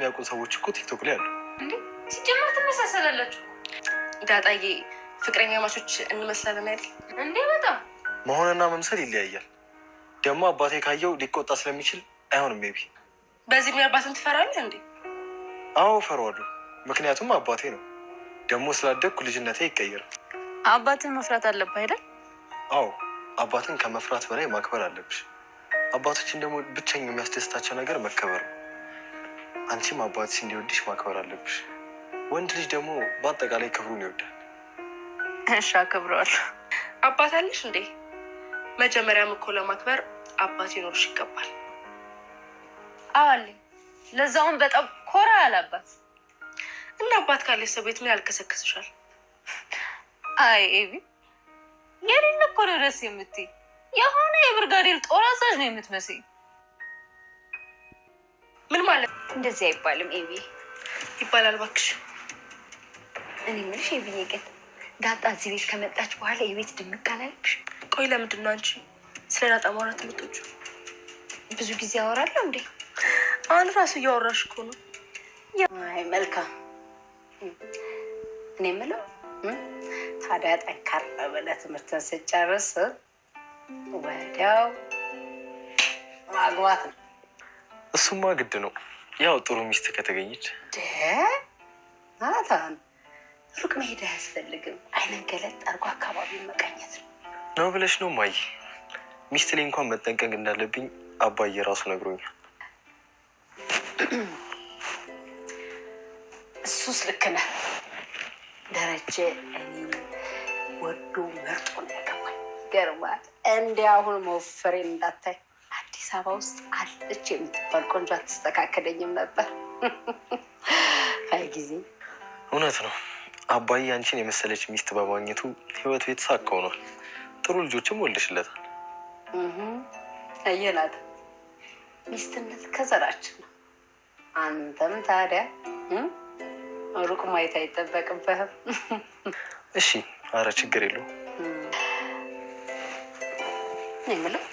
የሚያውቁ ሰዎች እኮ ቲክቶክ ላይ አሉ። እንዴ ሲጀመር ትመሳሰላላችሁ። ዳጣዬ ፍቅረኛ ማቾች እንመስላለን አይደል? እንዴ በጣም መሆንና መምሰል ይለያያል። ደግሞ አባቴ ካየው ሊቆጣ ስለሚችል አይሆንም። ሜቢ በዚህ ምን አባትን ትፈራለህ እንዴ? አዎ እፈራዋለሁ። ምክንያቱም አባቴ ነው። ደግሞ ስላደግኩ ልጅነቴ ይቀየራል። አባትን መፍራት አለብህ አይደል? አዎ አባትን ከመፍራት በላይ ማክበር አለብሽ። አባቶችን ደግሞ ብቸኛው የሚያስደስታቸው ነገር መከበር ነው። አንቺም አባትሽ እንዲወድሽ ማክበር አለብሽ። ወንድ ልጅ ደግሞ በአጠቃላይ ክብሩን ይወዳል። እሺ አከብረዋለሁ። አባት አለሽ እንዴ? መጀመሪያም እኮ ለማክበር አባት ይኖርሽ ይገባል። አለኝ። ለዛውም በጣም ኮራ ያለ አባት። እና አባት ካለሽ ሰው ቤት ምን ያልከሰከስሻል? አይ ኤቢ የሌለ እኮ ነው ደስ የምትይ። የሆነ የብርጋዴር ጦር አዛዥ ነው የምትመስይ። ምን ማለት? እንደዚህ አይባልም ኤቢ። ይባላል እባክሽ። እኔ የምልሽ ኤቢዬ ግን ዳጣ እዚህ ቤት ከመጣች በኋላ የቤት ድምቅ አላለሽ? ቆይ ለምንድን ነው አንቺ ስለ ዳጣ ማውራት የምትወጪው? ብዙ ጊዜ አወራለሁ እንዴ? አሁን ራሱ እያወራሽ እኮ ነው። አይ መልካም። እኔ የምለው ታዲያ ጠንካራ ብለህ ትምህርትን ስጨርስ ወዲያው ማግባት ነው? እሱማ ግድ ነው። ያው ጥሩ ሚስት ከተገኘች። ናታን ሩቅ መሄድ አያስፈልግም። አይንን ገለጥ አድርጎ አካባቢውን መቃኘት ነው ብለሽ ነው ማይ? ሚስት ላይ እንኳን መጠንቀቅ እንዳለብኝ አባዬ ራሱ ነግሮኛል። እሱስ ልክ ነህ ደረጀ። እኔ ወዶ መርጦ ነው ያገባኝ። ገርማል። እንዲህ አሁን መወፈሬን እንዳታይ አዲስ አበባ ውስጥ አለች የምትባል ቆንጆ አትስተካከለኝም ነበር። አይ ጊዜ እውነት ነው። አባዬ አንቺን የመሰለች ሚስት በማግኘቱ ህይወቱ የተሳካ ሆኗል። ጥሩ ልጆችም ወልደሽለታል። አየናት። ሚስትነት ከዘራችን ነው። አንተም ታዲያ ሩቅ ማየት አይጠበቅብህም። እሺ፣ አረ ችግር የለውም። የምለው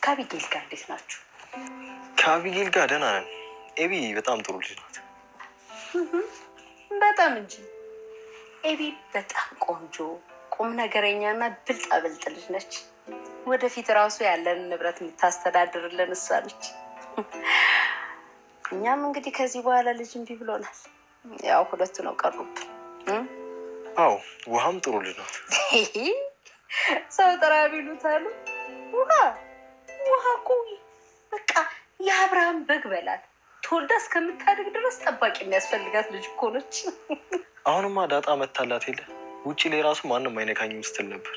ከአቢጌል ጋር እንዴት ናችሁ? ከአቢጌል ጋር ደህና ነን። ኤቢ በጣም ጥሩ ልጅ ናት። በጣም እንጂ። ኤቢ በጣም ቆንጆ ቁም ነገረኛና ብልጣ ብልጥ ልጅ ነች። ወደፊት ራሱ ያለን ንብረት የምታስተዳድርልን እሷ ነች። እኛም እንግዲህ ከዚህ በኋላ ልጅ እምቢ ብሎናል። ያው ሁለቱ ነው ቀሩብን። አዎ ውሃም ጥሩ ልጅ ናት። ሰው ጥራ ቢሉት አሉ። ውሃ እኮ በቃ የአብርሃም በግ በላት። ተወልዳ እስከምታድግ ድረስ ጠባቂ የሚያስፈልጋት ልጅ እኮ ነች። አሁንማ ዳጣ መታላት የለ ውጭ ላይ ራሱ ማንም አይነካኝም ስትል ነበር።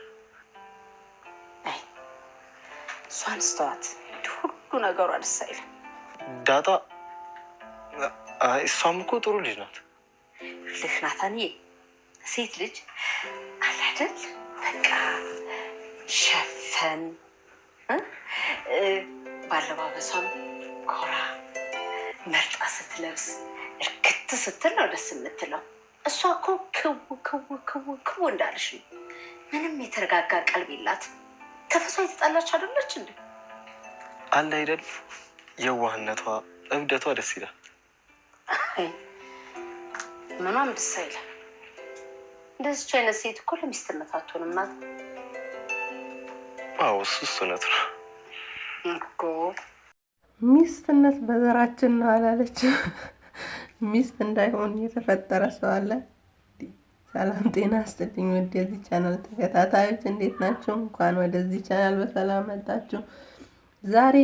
እሷን ስተዋት ሁሉ ነገሯ ደስ አይልም። ዳጣ እሷም እኮ ጥሩ ልጅ ናት። ልጅ ናታንዬ፣ ሴት ልጅ አላደል በቃ ሸፈን ባለባበሷም ኮራ መርጣ ስትለብስ እርክት ስትል ነው ደስ የምትለው። እሷ እኮ ክው ክው ክው ክው እንዳለሽ ነው። ምንም የተረጋጋ ቀልብ የላት። ከፈሷ የተጣላች አይደለች እንዴ? አለ አይደል? የዋህነቷ እብደቷ ደስ ይላል። ምኗም ደስ አይላል። እንደዚች አይነት ሴት እኮ ለሚስትነት አትሆንም ናት። አዎ እሱስ እውነት ነው እኮ። ሚስትነት በዘራችን ነው አላለች። ሚስት እንዳይሆን የተፈጠረ ሰው አለ? ሰላም ጤና ይስጥልኝ ውድ የዚህ ቻናል ተከታታዮች እንዴት ናቸው? እንኳን ወደዚህ ቻናል በሰላም መጣችሁ። ዛሬ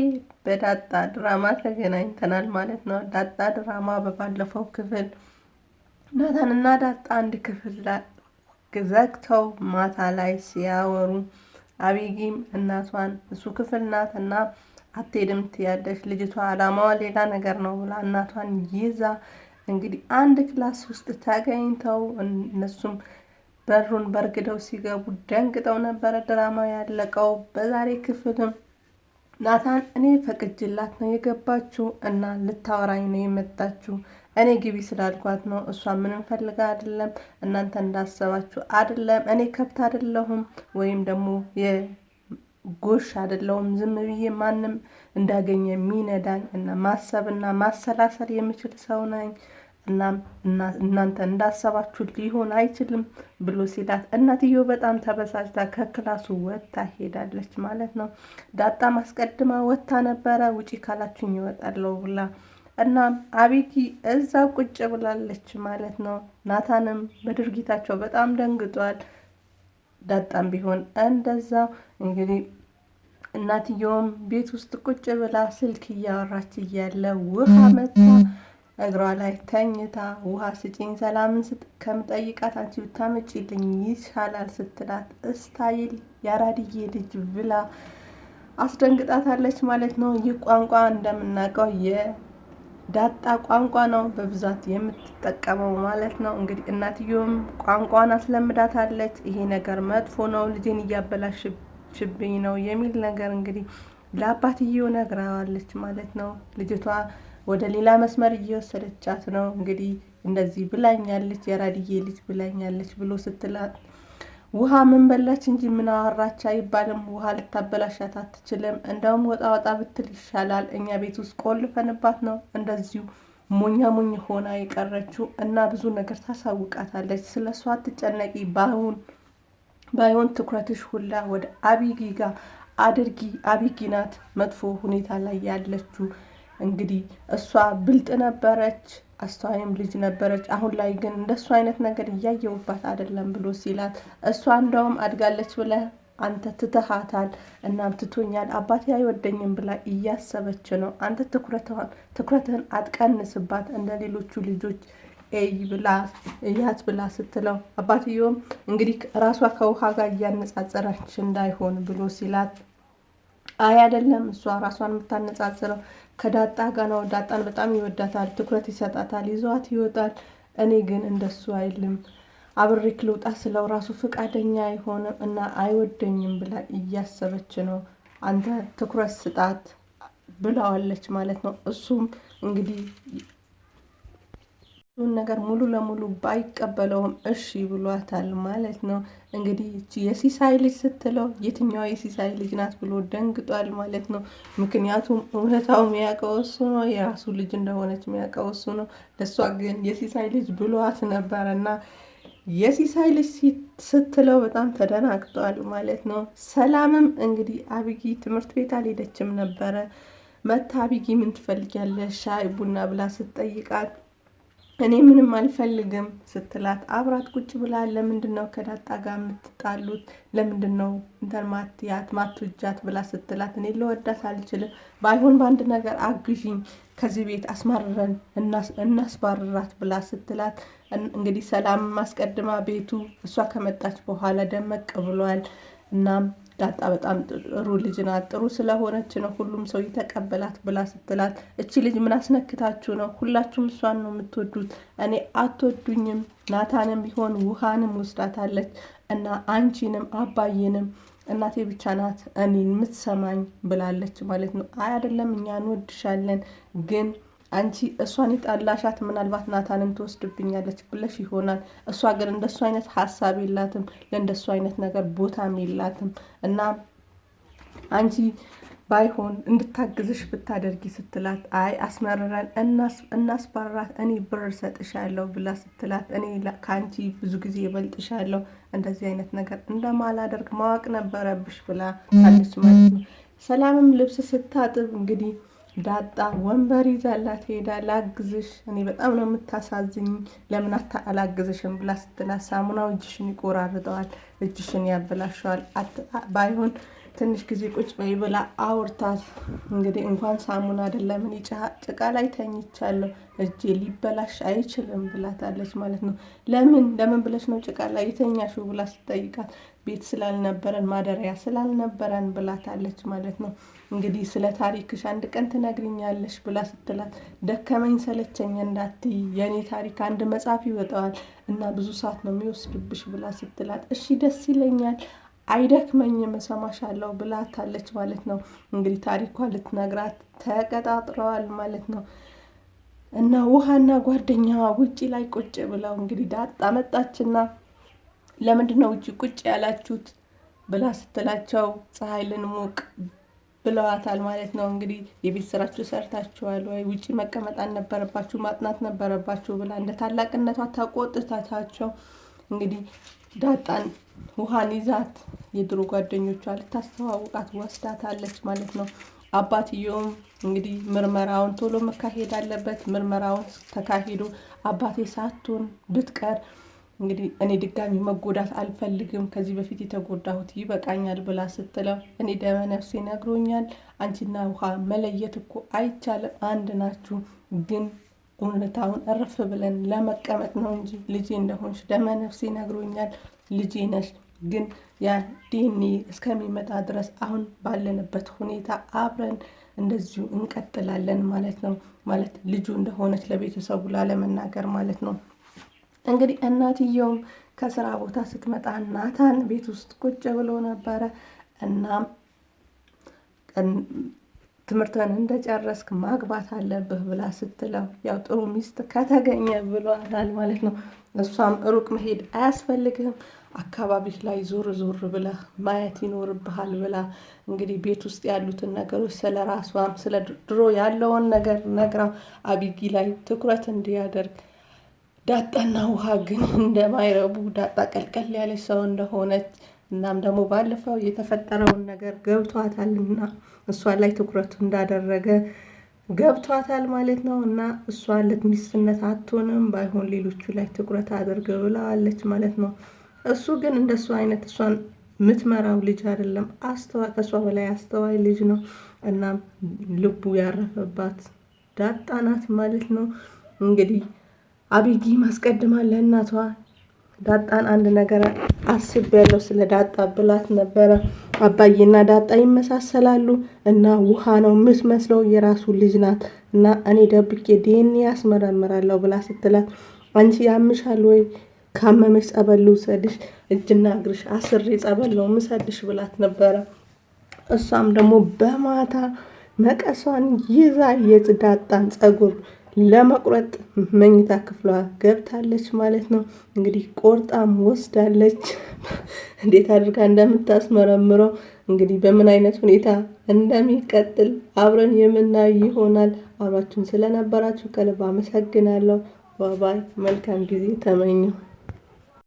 በዳጣ ድራማ ተገናኝተናል ማለት ነው። ዳጣ ድራማ በባለፈው ክፍል ናታንና ዳጣ አንድ ክፍል ዘግተው ማታ ላይ ሲያወሩ አቢጊም እናቷን እሱ ክፍል ናትና አትሄድም ትያለሽ ልጅቷ አላማዋ ሌላ ነገር ነው ብላ እናቷን ይዛ እንግዲህ አንድ ክላስ ውስጥ ተገኝተው እነሱም በሩን በርግደው ሲገቡ ደንግጠው ነበረ ድራማው ያለቀው። በዛሬ ክፍልም ናታን እኔ ፈቅጅላት ነው የገባችው እና ልታወራኝ ነው የመጣችው። እኔ ግቢ ስላልኳት ነው። እሷ ምንም ፈልጋ አይደለም፣ እናንተ እንዳሰባችሁ አይደለም። እኔ ከብት አይደለሁም ወይም ደግሞ ጎሽ አይደለሁም። ዝም ብዬ ማንም እንዳገኘ የሚነዳኝ እና ማሰብና ማሰላሰል የምችል ሰው ነኝ። እናም እናንተ እንዳሰባችሁ ሊሆን አይችልም ብሎ ሲላት እናትየው በጣም ተበሳጭታ ከክላሱ ወጥታ ሄዳለች ማለት ነው። ዳጣም አስቀድማ ወጥታ ነበረ ውጪ ካላችሁኝ ይወጣለሁ ብላ። እናም አቤጊ እዛ ቁጭ ብላለች ማለት ነው። ናታንም በድርጊታቸው በጣም ደንግጧል። ዳጣም ቢሆን እንደዛው እንግዲህ እናትየውም ቤት ውስጥ ቁጭ ብላ ስልክ እያወራች እያለ ውሃ መጣ። እግሯ ላይ ተኝታ ውሃ ስጪኝ ሰላምን ከምጠይቃት አንቺ ብታመጪልኝ ይሻላል ስትላት እስታይል ያራድዬ ልጅ ብላ አስደንግጣታለች ማለት ነው። ይህ ቋንቋ እንደምናውቀው የዳጣ ቋንቋ ነው በብዛት የምትጠቀመው ማለት ነው። እንግዲህ እናትየውም ቋንቋን አስለምዳታለች። ይሄ ነገር መጥፎ ነው፣ ልጄን እያበላሽብኝ ነው የሚል ነገር እንግዲህ ለአባትየው ነግረዋለች ማለት ነው። ልጅቷ ወደ ሌላ መስመር እየወሰደቻት ነው። እንግዲህ እንደዚህ ብላኛለች፣ የራድዬ ልጅ ብላኛለች ብሎ ስትላት ውሃ ምን በላች እንጂ ምን አወራች አይባልም። ውሃ ልታበላሻት አትችልም። እንደውም ወጣ ወጣ ብትል ይሻላል። እኛ ቤት ውስጥ ቆልፈንባት ነው እንደዚሁ ሞኛ ሞኝ ሆና የቀረችው እና ብዙ ነገር ታሳውቃታለች። ስለ እሷ አትጨነቂ፣ ባይሆን ትኩረትሽ ሁላ ወደ አቢጊ ጋር አድርጊ። አቢጊ ናት መጥፎ ሁኔታ ላይ ያለችው። እንግዲህ እሷ ብልጥ ነበረች፣ አስተዋይም ልጅ ነበረች። አሁን ላይ ግን እንደሱ አይነት ነገር እያየውባት አይደለም ብሎ ሲላት እሷ እንደውም አድጋለች ብለህ አንተ ትተሃታል፣ እናም ትቶኛል፣ አባቴ አይወደኝም ብላ እያሰበች ነው። አንተ ትኩረትህን አትቀንስባት እንደ ሌሎቹ ልጆች ብላ እያት ብላ ስትለው አባትየውም እንግዲህ ራሷ ከውሃ ጋር እያነጻጸረች እንዳይሆን ብሎ ሲላት አይ አይደለም፣ እሷ ራሷን የምታነጻጽረው ከዳጣ ጋር ነው። ዳጣን በጣም ይወዳታል፣ ትኩረት ይሰጣታል፣ ይዟት ይወጣል። እኔ ግን እንደሱ አይልም፣ አብሬክ ልውጣ ስለው ራሱ ፈቃደኛ አይሆንም እና አይወደኝም ብላ እያሰበች ነው። አንተ ትኩረት ስጣት ብለዋለች ማለት ነው። እሱም እንግዲህ ነገር ሙሉ ለሙሉ ባይቀበለውም እሺ ብሏታል ማለት ነው። እንግዲህ የሲሳይ ልጅ ስትለው የትኛዋ የሲሳይ ልጅ ናት ብሎ ደንግጧል ማለት ነው። ምክንያቱም እውነታው የሚያውቀው እሱ ነው፣ የራሱ ልጅ እንደሆነች የሚያውቀው እሱ ነው። ለእሷ ግን የሲሳይ ልጅ ብሏት ነበረ እና የሲሳይ ልጅ ስትለው በጣም ተደናግጧል ማለት ነው። ሰላምም እንግዲህ አቢጊ ትምህርት ቤት አልሄደችም ነበረ። መታ አቢጊ ምን ትፈልጊያለሽ ሻይ ቡና ብላ ስትጠይቃት እኔ ምንም አልፈልግም ስትላት አብራት ቁጭ ብላ ለምንድን ነው ከዳጣ ጋር የምትጣሉት? ለምንድን ነው ኢንተርማቲያት ማትወጃት ብላ ስትላት እኔ ለወዳት አልችልም፣ ባይሆን በአንድ ነገር አግዥኝ፣ ከዚህ ቤት አስማርረን እናስባርራት ብላ ስትላት እንግዲህ ሰላም ማስቀድማ ቤቱ እሷ ከመጣች በኋላ ደመቅ ብሏል። እናም ዳጣ በጣም ጥሩ ልጅ ናት፣ ጥሩ ስለሆነች ነው ሁሉም ሰው የተቀበላት ብላ ስትላት እቺ ልጅ ምን አስነክታችሁ ነው? ሁላችሁም እሷን ነው የምትወዱት፣ እኔ አትወዱኝም። ናታንም ቢሆን ውሃንም ወስዳታለች እና አንቺንም አባዬንም እናቴ ብቻ ናት እኔን የምትሰማኝ ብላለች ማለት ነው። አይ አይደለም፣ እኛ እንወድሻለን፣ ግን አንቺ እሷን የጣላሻት ምናልባት ናታንን ትወስድብኛለች ብለሽ ይሆናል። እሷ ግን እንደሱ አይነት ሀሳብ የላትም፣ ለእንደሱ አይነት ነገር ቦታም የላትም እና አንቺ ባይሆን እንድታግዝሽ ብታደርጊ ስትላት አይ አስመርረን እናስባራት፣ እኔ ብር ሰጥሻለሁ ብላ ስትላት እኔ ከአንቺ ብዙ ጊዜ ይበልጥሻለሁ፣ እንደዚህ አይነት ነገር እንደማላደርግ ማወቅ ነበረብሽ ብላ ታለች ማለት ነው። ሰላምም ልብስ ስታጥብ እንግዲህ ዳጣ ወንበር ይዛላት ሄዳ ላግዝሽ፣ እኔ በጣም ነው የምታሳዝኝ፣ ለምን አላግዝሽም ብላ ስትላት ሳሙናው እጅሽን ይቆራርጠዋል፣ እጅሽን ያበላሸዋል፣ ባይሆን ትንሽ ጊዜ ቁጭ በይ ብላ አውርታት እንግዲህ እንኳን ሳሙና አይደለም እኔ ጭቃ ላይ ተኝቻለሁ፣ እጄ ሊበላሽ አይችልም ብላታለች ማለት ነው። ለምን ብለሽ ነው ጭቃ ላይ የተኛሽው ብላ ስትጠይቃት ቤት ስላልነበረን ማደሪያ ስላልነበረን ብላታለች ማለት ነው። እንግዲህ ስለ ታሪክሽ አንድ ቀን ትነግሪኛለሽ ብላ ስትላት ደከመኝ ሰለቸኝ እንዳትይ፣ የኔ ታሪክ አንድ መጽሐፍ ይወጣዋል እና ብዙ ሰዓት ነው የሚወስድብሽ ብላ ስትላት እሺ ደስ ይለኛል፣ አይደክመኝም፣ እሰማሻለሁ ብላታለች ማለት ነው። እንግዲህ ታሪኳ ልትነግራት ተቀጣጥረዋል ማለት ነው። እና ውሃና ጓደኛዋ ውጪ ላይ ቁጭ ብለው እንግዲህ ዳጣ መጣችና ለምንድን ነው ውጪ ቁጭ ያላችሁት? ብላ ስትላቸው ፀሐይ ልንሞቅ ብለዋታል ማለት ነው። እንግዲህ የቤት ስራችሁ ሰርታችኋል ወይ? ውጪ መቀመጥ አልነበረባችሁ ማጥናት ነበረባችሁ ብላ እንደ ታላቅነቷ ተቆጥታታቸው እንግዲህ ዳጣን ውሃን ይዛት የድሮ ጓደኞቿ ልታስተዋውቃት ወስዳታለች ማለት ነው። አባትየውም እንግዲህ ምርመራውን ቶሎ መካሄድ አለበት። ምርመራውን ተካሂዶ አባቴ ሳትሆን ብትቀር እንግዲህ እኔ ድጋሚ መጎዳት አልፈልግም፣ ከዚህ በፊት የተጎዳሁት ይበቃኛል ብላ ስትለው እኔ ደመ ነፍሴ ነግሮኛል፣ አንቺና ውሃ መለየት እኮ አይቻልም፣ አንድ ናችሁ። ግን እውነታውን እርፍ ብለን ለመቀመጥ ነው እንጂ ልጄ እንደሆንሽ ደመ ነፍሴ ነግሮኛል፣ ልጄ ነሽ። ግን ያ ዲኤንኤ እስከሚመጣ ድረስ አሁን ባለንበት ሁኔታ አብረን እንደዚሁ እንቀጥላለን ማለት ነው። ማለት ልጁ እንደሆነች ለቤተሰቡ ላለመናገር ማለት ነው። እንግዲህ እናትየውም ከስራ ቦታ ስትመጣ ናታን ቤት ውስጥ ቁጭ ብሎ ነበረ። እናም ትምህርትን እንደጨረስክ ማግባት አለብህ ብላ ስትለው ያው ጥሩ ሚስት ከተገኘ ብሏታል ማለት ነው። እሷም ሩቅ መሄድ አያስፈልግም፣ አካባቢህ ላይ ዞር ዞር ብለህ ማየት ይኖርብሃል ብላ እንግዲህ ቤት ውስጥ ያሉትን ነገሮች ስለ ራሷም ስለ ድሮ ያለውን ነገር ነግራው አቢጊ ላይ ትኩረት እንዲያደርግ ዳጣና ውሃ ግን እንደማይረቡ ዳጣ ቀልቀል ያለች ሰው እንደሆነች እናም ደግሞ ባለፈው የተፈጠረውን ነገር ገብቷታልና እሷ ላይ ትኩረቱ እንዳደረገ ገብቷታል ማለት ነው። እና እሷ ለሚስትነት አትሆንም፣ ባይሆን ሌሎቹ ላይ ትኩረት አድርግ ብለዋለች ማለት ነው። እሱ ግን እንደሱ አይነት እሷን የምትመራው ልጅ አይደለም፣ አስተዋይ ከእሷ በላይ አስተዋይ ልጅ ነው። እናም ልቡ ያረፈባት ዳጣ ናት ማለት ነው። እንግዲህ አቢጊ ማስቀድማ ለእናቷ ዳጣን አንድ ነገር አስቤያለሁ ስለ ዳጣ ብላት ነበረ። አባዬና ዳጣ ይመሳሰላሉ እና ውሃ ነው የምትመስለው የራሱ ልጅ ናት እና እኔ ደብቄ ዲኤንኤ ያስመረምራለሁ ብላ ስትላት አንቺ ያምሻል ወይ? ካመመሽ ጸበል ልውሰድሽ፣ እጅና እግርሽ አስሬ ጸበል ነው ምሰድሽ ብላት ነበረ። እሷም ደግሞ በማታ መቀሷን ይዛ የዳጣን ጸጉር ለመቁረጥ መኝታ ክፍሏ ገብታለች ማለት ነው። እንግዲህ ቆርጣም ወስዳለች። እንዴት አድርጋ እንደምታስመረምረው እንግዲህ በምን አይነት ሁኔታ እንደሚቀጥል አብረን የምናይ ይሆናል። አብራችሁን ስለነበራችሁ ከልብ አመሰግናለሁ። ባባይ መልካም ጊዜ ተመኘው።